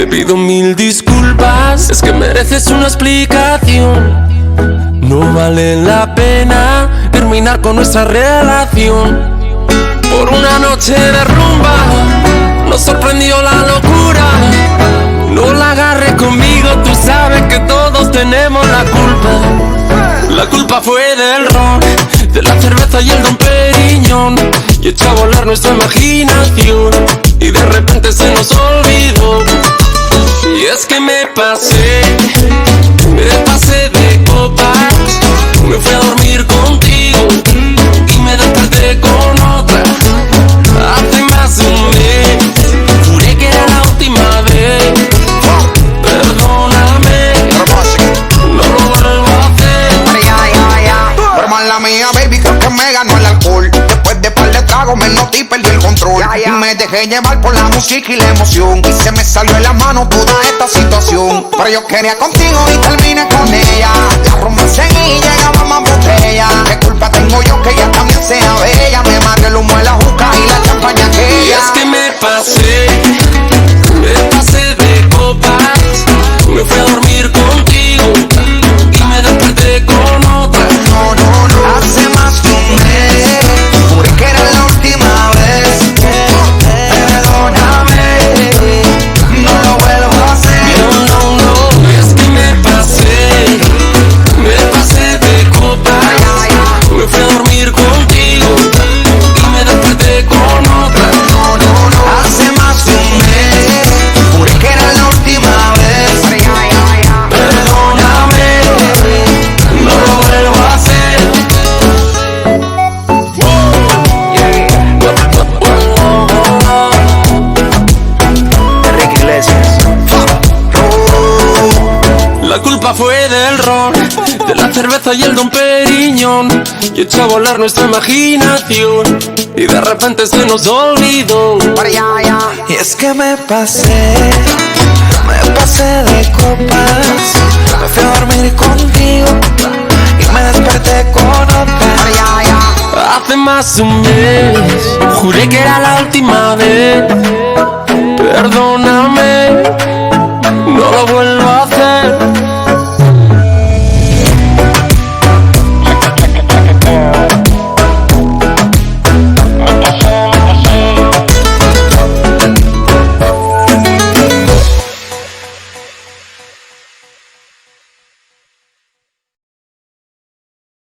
Te pido mil disculpas, es que mereces una explicación. No vale la pena terminar con nuestra relación. Por una noche de rumba nos sorprendió la locura. No la agarres conmigo, tú sabes que todos tenemos la culpa. La culpa fue del ron, de la cerveza y el Don Periñón, y echó a volar nuestra imaginación, y de repente se nos olvidó. Y es que me pasé de copas, me fui a dormir contigo y me desperté con otra. Hace más de un mes, juré que era la última vez. Perdóname, no lo vuelvo a hacer. Pero mala mía, baby, creo que me ganó el alcohol. Después de par de tragos me noté y perdí el control. Y me dejé llevar por la música y la emoción, y se me salió de la mano toda esta situación. Pero yo quería contigo y terminé con ella. La rumba seguí y llegaba más botella. ¿Qué culpa tengo yo que ella también sea bella? Me maté el humo de la juca y la champaña aquella. Y es que me pasé de copas, me fui a dormir contigo y me desperté con otra. No, hace más de un mes, juré que era la última vez. Perdóname, no lo vuelvo a hacer. No, es que me pasé de copas, me fui a dormir contigo y me desperté con otra. Hace más de un mes, juré que era la última vez. Perdóname, no lo vuelvo a hacer. Enrique Iglesias. La culpa fue del ron, de la cerveza y el Don Periñón, y echó a volar nuestra imaginación, y de repente se nos olvidó. Y es que me pasé de copas, me fui a dormir contigo y me desperté con otra. Hace más de un mes, juré que era la última vez. Perdóname,